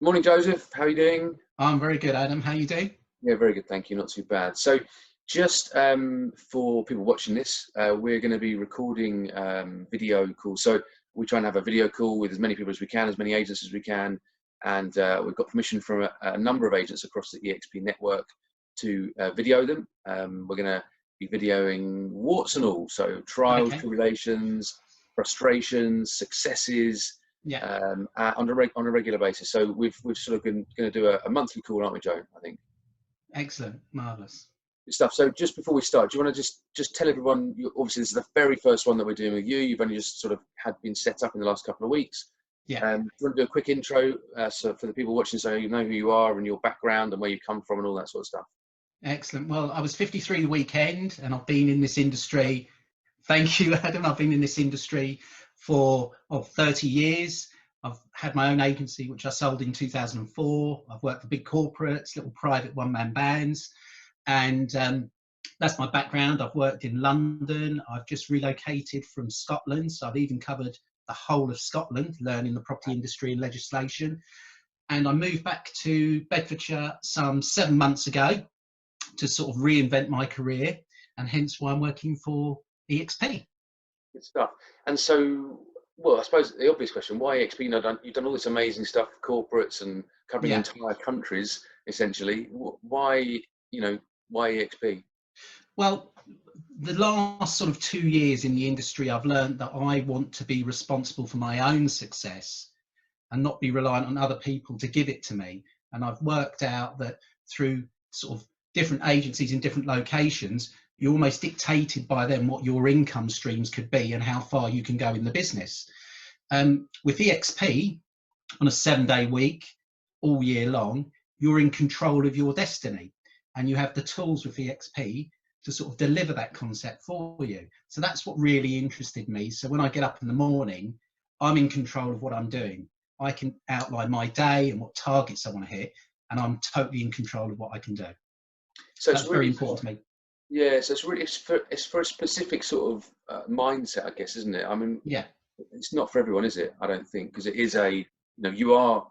Morning, Joseph. How are you doing? I'm very good, Adam. How you doing? Yeah, very good, thank you. Not too bad. So, just for people watching this, we're going to be recording video calls. So we try and have a video call with as many people as we can, as many agents as we can, and we've got permission from a number of agents across the eXp network to video them. We're going to be videoing warts and all, so trials, Okay. tribulations, frustrations, successes. Yeah. On a regular basis. So we've sort of been going to do a monthly call, aren't we, Joe? I think. Excellent. Marvelous. Good stuff. So just before we start, do you want to just tell everyone? Obviously, this is the very first one that we're doing with you. You've only just sort of been set up in the last couple of weeks. Yeah. Do you want to do a quick intro so for the people watching, so you know who you are and your background and where you come from and all that sort of stuff? Excellent. Well, I was 53 the weekend, and I've been in this industry. Thank you, Adam. I've been in this industry for 30 years. I've had my own agency, which I sold in 2004. I've worked for big corporates, little private one-man bands, and that's my background. I've worked in London. I've just relocated from Scotland, so I've even covered the whole of Scotland, learning the property industry and legislation. And I moved back to Bedfordshire some 7 months ago to sort of reinvent my career, and hence why I'm working for eXp. Good stuff. And so, well, I suppose the obvious question: why eXp? You've done all this amazing stuff for corporates and covering entire countries, essentially. Why eXp? Well, the last sort of 2 years in the industry, I've learned that I want to be responsible for my own success and not be reliant on other people to give it to me. And I've worked out that through sort of different agencies in different locations, you're almost dictated by them what your income streams could be and how far you can go in the business. With eXp, on a 7-day week, all year long, you're in control of your destiny, and you have the tools with eXp to sort of deliver that concept for you. So that's what really interested me. So when I get up in the morning, I'm in control of what I'm doing. I can outline my day and what targets I want to hit, and I'm totally in control of what I can do. So that's really very important to me. Yeah, so it's for a specific sort of mindset, I guess, isn't it? I mean, yeah, it's not for everyone, is it? I don't think, because it is you're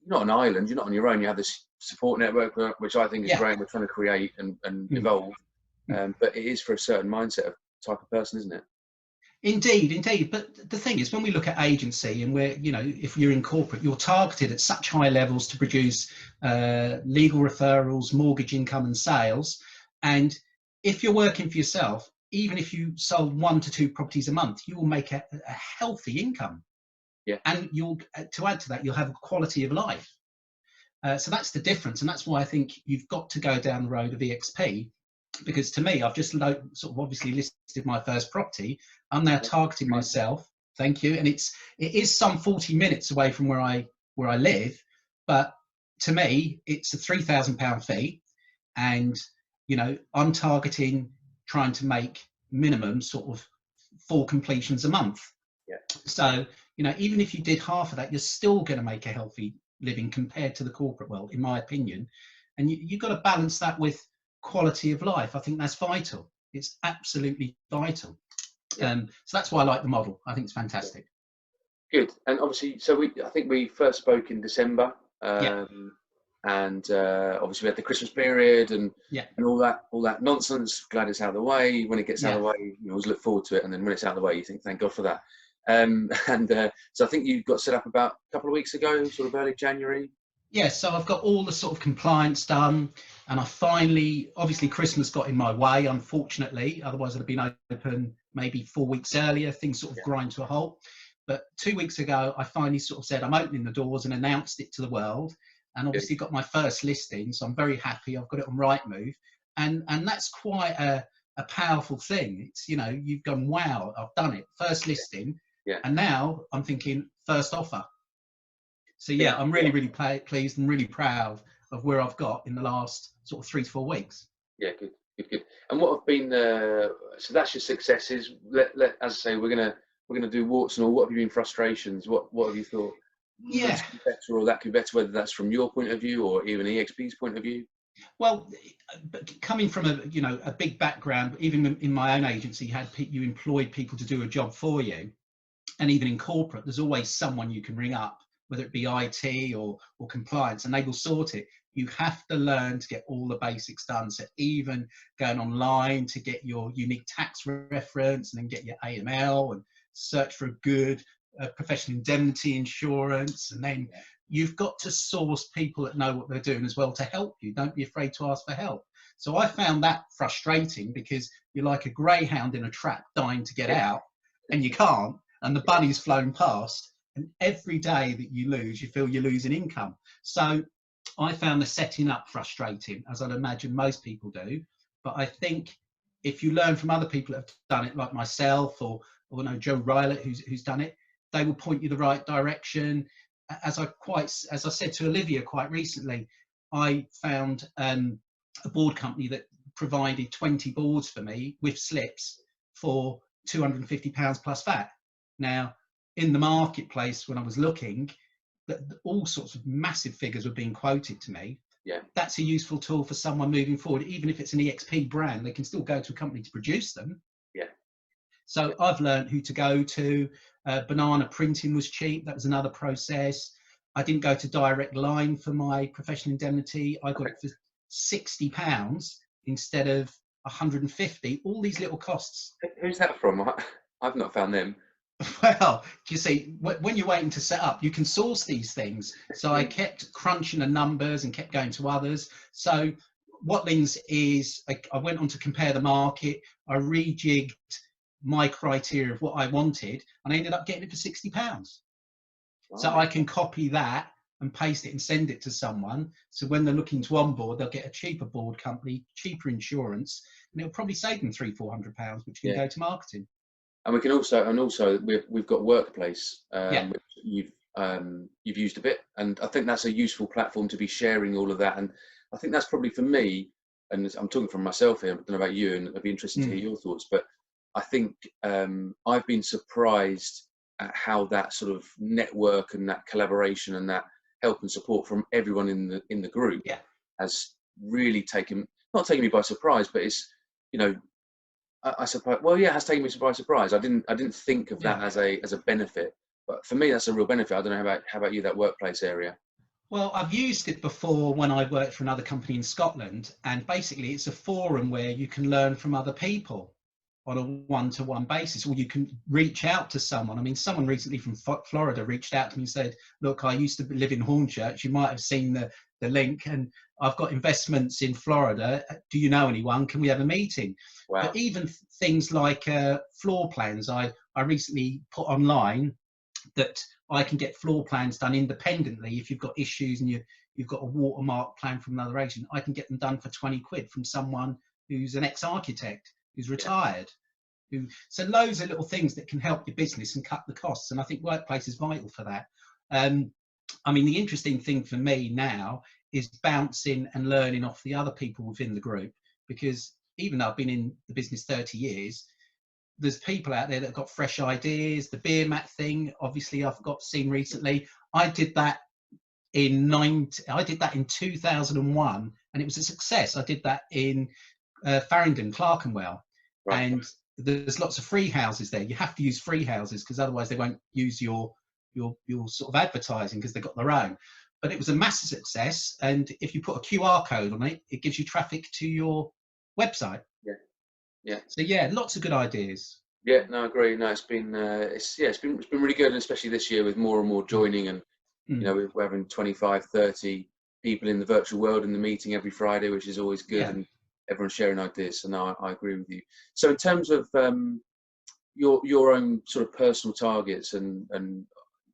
not an island, you're not on your own. You have this support network, which I think is great. We're trying to create and evolve, but it is for a certain mindset of type of person, isn't it? Indeed. But the thing is, when we look at agency, and if you're in corporate, you're targeted at such high levels to produce legal referrals, mortgage income and sales. And if you're working for yourself, even if you sold 1 to 2 properties a month, you will make a healthy income. Yeah. And to add to that, you'll have a quality of life. So that's the difference. And that's why I think you've got to go down the road of eXp, because to me, I've just sort of obviously listed my first property. I'm now targeting myself. Thank you. And it is some 40 minutes away from where I live, but to me, it's a £3,000 fee, and I'm targeting trying to make minimum sort of 4 completions a month. Yeah. So even if you did half of that, you're still going to make a healthy living compared to the corporate world, in my opinion. And you've got to balance that with quality of life. I think that's vital. It's absolutely vital. So that's why I like the model. I think it's fantastic. Good. And obviously, I think we first spoke in December, and obviously we had the Christmas period and all that nonsense. Glad it's out of the way. When it gets out of the way, you always look forward to it, and then when it's out of the way, you think, thank God for that. So I think you got set up about a couple of weeks ago, sort of early January. Yeah, so I've got all the sort of compliance done, and I finally, obviously Christmas got in my way, unfortunately, otherwise I'd have been open maybe 4 weeks earlier. Things sort of grind to a halt. But 2 weeks ago, I finally sort of said, I'm opening the doors, and announced it to the world, and obviously got my first listing. So I'm very happy. I've got it on Rightmove, and that's quite a powerful thing. It's, you've gone, wow, I've done it. First listing. And now I'm thinking first offer. So I'm really pleased and really proud of where I've got in the last sort of 3 to 4 weeks. Yeah, good. And what have been so that's your successes. As I say, we're gonna do warts and all. What have been frustrations? What have you thought? Yeah, could be better, or that could be better, whether that's from your point of view or even eXp's point of view. Well, coming from a big background, even in my own agency, you employed people to do a job for you, and even in corporate, there's always someone you can ring up whether it be IT or compliance, and they will sort it. You have to learn to get all the basics done. So even going online to get your unique tax reference and then get your AML and search for a good professional indemnity insurance. And then you've got to source people that know what they're doing as well to help you. Don't be afraid to ask for help. So I found that frustrating because you're like a greyhound in a trap dying to get out and you can't, and the bunny's flown past, and every day that you lose, you feel you're losing income. So I found the setting up frustrating, as I'd imagine most people do. But I think if you learn from other people that have done it, like myself or no, Joe Rylett, who's done it, they will point you the right direction. As I said to Olivia quite recently, I found a board company that provided 20 boards for me with slips for £250 plus VAT. Now, in the marketplace, when I was looking, all sorts of massive figures were being quoted to me. Yeah. That's a useful tool for someone moving forward. Even if it's an eXp brand, they can still go to a company to produce them. Yeah. So I've learned who to go to. Banana printing was cheap. That was another process. I didn't go to Direct Line for my professional indemnity. I got it for £60 instead of 150. All these little costs. Who's that from? I've not found them. Well, you see, when you're waiting to set up, you can source these things. So I kept crunching the numbers and kept going to others. So Watlings is, I went on to compare the market. I rejigged my criteria of what I wanted, and I ended up getting it for £60. Wow. So I can copy that and paste it and send it to someone. So when they're looking to onboard, they'll get a cheaper board company, cheaper insurance, and it'll probably save them £300-400, which can go to marketing. And we can also, we've got Workplace, which you've used a bit, and I think that's a useful platform to be sharing all of that. And I think that's probably for me, and I'm talking from myself here, I don't know about you, and I'd be interested to hear your thoughts, but I think I've been surprised at how that sort of network and that collaboration and that help and support from everyone in the group has really not taken me by surprise, but it's, you know, I suppose, well, yeah, it has taken me by surprise. I didn't think of that as a benefit, but for me, that's a real benefit. I don't know how about you, that Workplace area. Well, I've used it before when I worked for another company in Scotland, and basically it's a forum where you can learn from other people on a one-to-one basis, or you can reach out to someone. I mean, someone recently from Florida reached out to me and said, look, I used to live in Hornchurch. You might have seen the link, and I've got investments in Florida. Do you know anyone? Can we have a meeting? Wow. But even things like floor plans, I recently put online that I can get floor plans done independently. If you've got issues and you've got a watermark plan from another agent, I can get them done for 20 quid from someone who's an ex-architect, who's retired. So loads of little things that can help your business and cut the costs. And I think Workplace is vital for that. I mean, the interesting thing for me now is bouncing and learning off the other people within the group, because even though I've been in the business 30 years, there's people out there that have got fresh ideas. The beer mat thing, obviously, I've seen recently. I did that in 2001, and it was a success. I did that in Farringdon, Clerkenwell, and there's lots of free houses there. You have to use free houses because otherwise they won't use your sort of advertising because they've got their own. But it was a massive success, and if you put a QR code on it, it gives you traffic to your website. Yeah. So yeah, lots of good ideas. Yeah, no, I agree. No, it's been really good, and especially this year with more and more joining, and you know, we're having 25, 30 people in the virtual world in the meeting every Friday, which is always good, and everyone's sharing ideas. So no, I agree with you. So in terms of your own sort of personal targets and you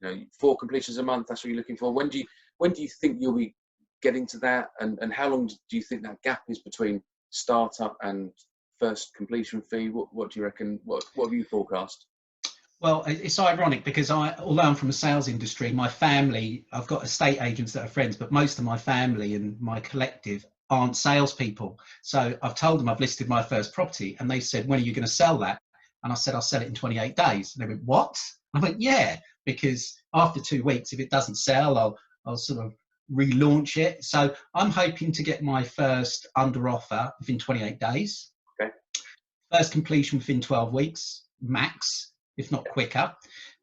know, 4 completions a month, that's what you're looking for. When do you think you'll be getting to that, and how long do you think that gap is between startup and first completion fee? What do you reckon? What have you forecast? Well, it's ironic because although I'm from a sales industry, my family, I've got estate agents that are friends, but most of my family and my collective aren't salespeople. So I've told them I've listed my first property, and they said, when are you going to sell that? And I said, I'll sell it in 28 days. And they went, what? I went, yeah, because after 2 weeks, if it doesn't sell, I'll sort of relaunch it. So I'm hoping to get my first under offer within 28 days. Okay. First completion within 12 weeks, max, if not quicker,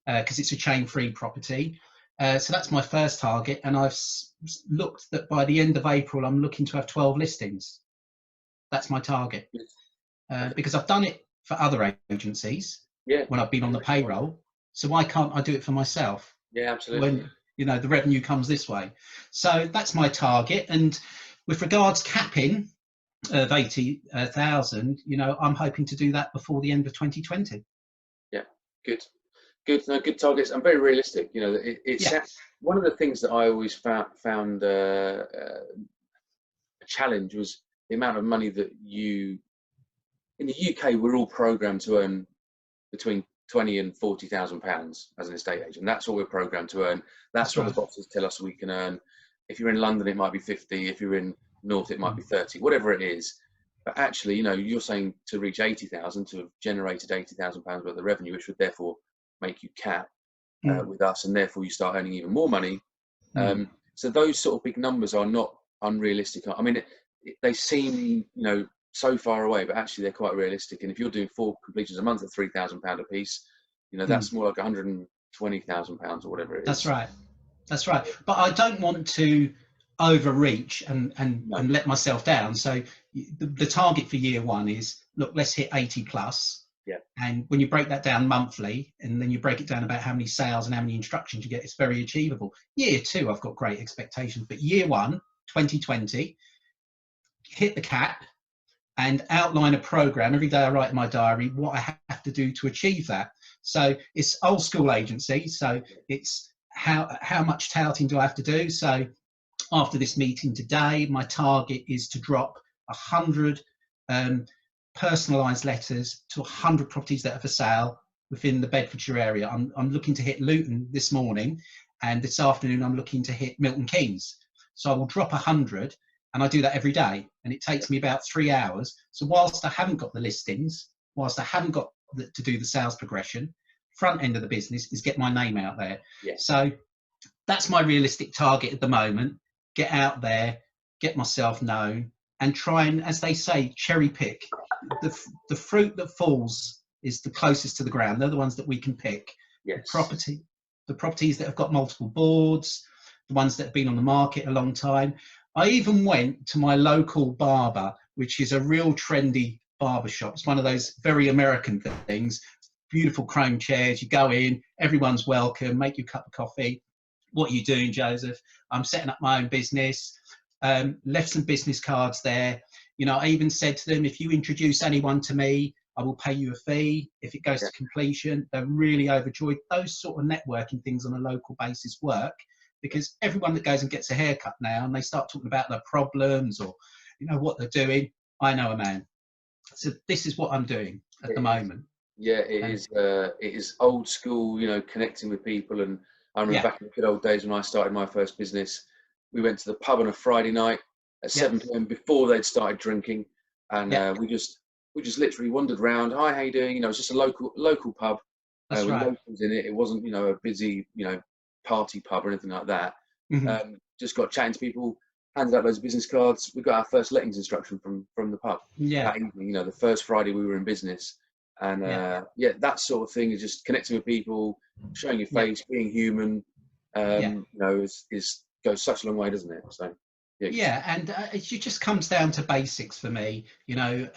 because it's a chain-free property. So that's my first target, and I've looked that by the end of April, I'm looking to have 12 listings. That's my target. Because I've done it for other agencies when I've been on the payroll. So why can't I do it for myself? Yeah, absolutely. When, you know, the revenue comes this way. So that's my target. And with regards capping of 80,000, you know, I'm hoping to do that before the end of 2020. Yeah, good. No, good targets and very realistic. You know, it's one of the things that I always found a challenge was the amount of money that you, in the UK, we're all programmed to earn between 20 and 40,000 pounds as an estate agent. That's all we're programmed to earn. That's what the bosses tell us we can earn. If you're in London, it might be 50. If you're in North, it might be 30. Whatever it is. But actually, you know, you're saying to reach 80,000, to have generated 80,000 pounds worth of revenue, which would therefore make you cap with us, and therefore you start earning even more money. So those sort of big numbers are not unrealistic. I mean, they seem, you know, so far away, but actually they're quite realistic. And if you're doing 4 completions a month at £3,000 a piece, you know, that's more like £120,000 or whatever it is. That's right. That's right. But I don't want to overreach and let myself down. So the target for year one is, look, let's hit 80 plus. Yeah. And when you break that down monthly, and then you break it down about how many sales and how many instructions you get, it's very achievable. Year two, I've got great expectations. But year one, 2020, hit the cap and outline a program. Every day I write in my diary what I have to do to achieve that. So it's old school agency. So it's how much touting do I have to do? So after this meeting today, my target is to drop 100 personalised letters to 100 properties that are for sale within the Bedfordshire area. I'm looking to hit Luton this morning, and this afternoon I'm looking to hit Milton Keynes. So I will drop 100, and I do that every day, and it takes me about 3 hours. So whilst I haven't got the listings, whilst I haven't got to do the sales progression, front end of the business is get my name out there. So that's my realistic target at the moment. Get out there, get myself known, and try and, as they say, cherry pick. The fruit that falls is the closest to the ground. They're the ones that we can pick. The properties that have got multiple boards, the ones that have been on the market a long time. I even went to my local barber, which is a real trendy barber shop. It's one of those very American things. Beautiful chrome chairs. You go in, everyone's welcome, make you a cup of coffee. What are you doing, Joseph? I'm setting up my own business. Left some business cards there. You know, I even said to them, if you introduce anyone to me, I will pay you a fee. If it goes to completion, they're really overjoyed. Those sort of networking things on a local basis work, because everyone that goes and gets a haircut now and they start talking about their problems or, you know, what they're doing, I know a man. So this is what I'm doing at the moment. Yeah, it is old school, you know, connecting with people. And I remember back in the good old days when I started my first business, we went to the pub on a Friday night at 7 p.m. before they'd started drinking, and we just literally wandered around. Hi, how you doing? You know, it's just a local pub with locals in it. It wasn't, you know, a busy, you know, party pub or anything like that. Just got chatting to people, handed out loads of business cards. We got our first lettings instruction from the pub that evening. You know, the first Friday we were in business, and that sort of thing is just connecting with people, showing your face, being human. You know, goes such a long way, doesn't it? So and it just comes down to basics for me. You know,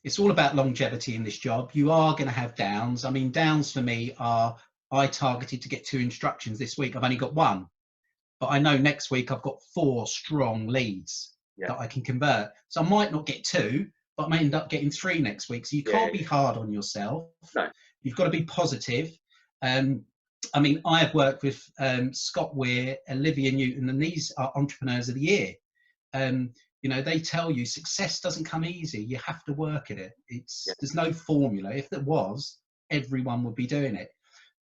it's all about longevity in this job. You are going to have downs. I mean, downs for me are, I targeted to get 2 instructions this week. I've only got 1, but I know next week I've got 4 strong leads that I can convert. So I might not get 2, but I may end up getting 3 next week. So you can't be hard on yourself. No. You've got to be positive. I mean, I have worked with Scott Weir, Olivia Newton, and these are entrepreneurs of the year. You know, they tell you success doesn't come easy. You have to work at it. There's no formula. If there was, everyone would be doing it.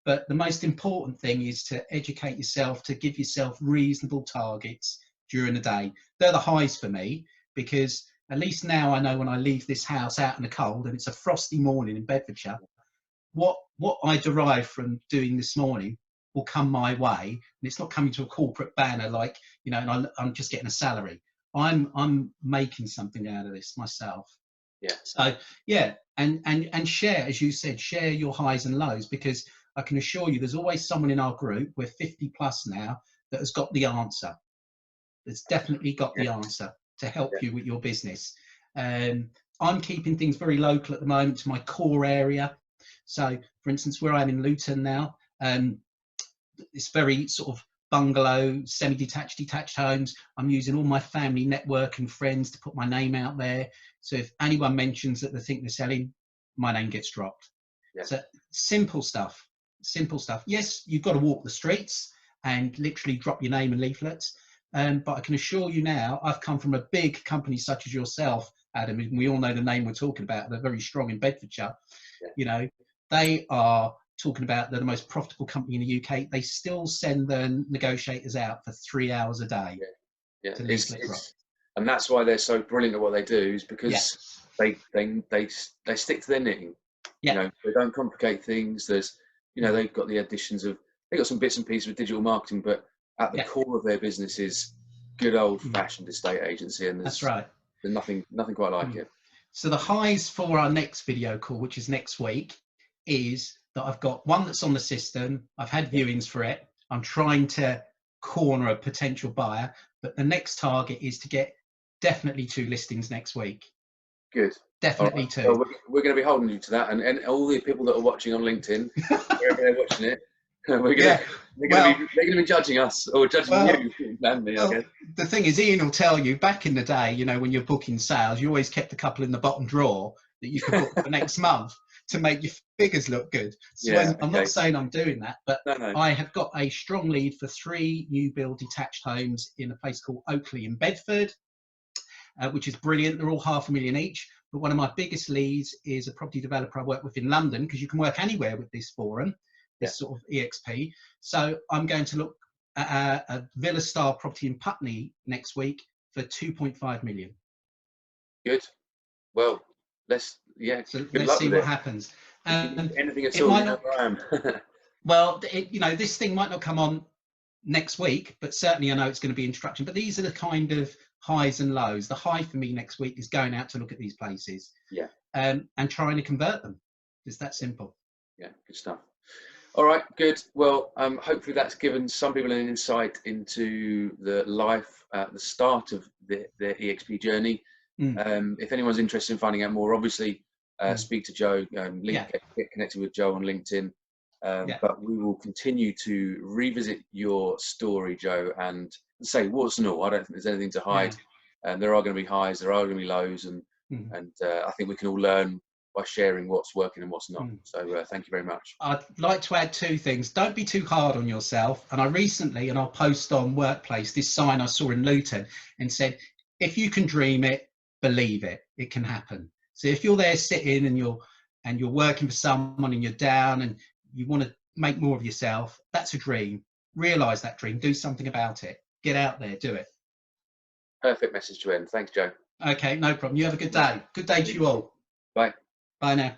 But the most important thing is to educate yourself, to give yourself reasonable targets during the day. They're the highs for me, because at least now I know when I leave this house out in the cold and it's a frosty morning in Bedfordshire, what I derive from doing this morning will come my way, and it's not coming to a corporate banner like, you know, and I'm just getting a salary. I'm making something out of this myself. So and share, as you said, share your highs and lows, because I can assure you there's always someone in our group, we're 50 plus now, that has got the answer. That's definitely got the answer to help you with your business. I'm keeping things very local at the moment to my core area. So, for instance, where I'm in Luton now, it's very sort of bungalow, semi-detached, detached homes. I'm using all my family network and friends to put my name out there. So if anyone mentions that they think they're selling, my name gets dropped. Yeah. So simple stuff, simple stuff. Yes, you've got to walk the streets and literally drop your name and leaflets. But I can assure you now, I've come from a big company such as yourself, Adam, and we all know the name we're talking about. They're very strong in Bedfordshire. Yeah. You know, they are talking about they're the most profitable company in the UK. They still send their negotiators out for 3 hours a day. Yeah, To leaflet drop. and that's why they're so brilliant at what they do, is because they stick to their knitting. Yeah. You know, they don't complicate things. There's, you know, they've got the additions of, they've got some bits and pieces of digital marketing, but at the core of their business is good old-fashioned estate agency, and that's right. There's nothing quite like it. So the highs for our next video call, which is next week, is that I've got one that's on the system. I've had viewings for it. I'm trying to corner a potential buyer, but the next target is to get definitely 2 listings next week. Good. Definitely 2. Well, we're going to be holding you to that, and all the people that are watching on LinkedIn, wherever they're watching it, they're going to be judging us, or judging you and me, I guess. The thing is, Ian will tell you, back in the day, you know, when you're booking sales, you always kept a couple in the bottom drawer that you could book for next month to make your figures look good. So I'm not saying I'm doing that, but I have got a strong lead for 3 new build detached homes in a place called Oakley in Bedford, which is brilliant. They're all £500,000 each. But one of my biggest leads is a property developer I work with in London, because you can work anywhere with this forum, this sort of eXp. So I'm going to look at a villa style property in Putney next week for 2.5 million. Good. Well, let's see what happens. Anything at all, you know where I am. Well, you know, this thing might not come on next week, but certainly I know it's going to be instruction. But these are the kind of highs and lows. The high for me next week is going out to look at these places, and trying to convert them. It's that simple. Yeah, good stuff. All right, good. Well, hopefully that's given some people an insight into the life at the start of their eXp journey. If anyone's interested in finding out more, obviously speak to Joe, get connected with Joe on LinkedIn. But we will continue to revisit your story, Joe, and say warts and all. I don't think there's anything to hide. There are going to be highs, there are going to be lows, and I think we can all learn by sharing what's working and what's not. So thank you very much. I'd like to add 2 things. Don't be too hard on yourself. And I recently, and I'll post on Workplace, this sign I saw in Luton and said, if you can dream it, believe it, it can happen. So if you're there sitting and you're working for someone and you're down and you want to make more of yourself, that's a dream. Realize that dream, do something about it. Get out there, do it. Perfect message to end. Thanks, Joe. Okay, no problem. You have a good day. Good day to you all. Bye. Bye now.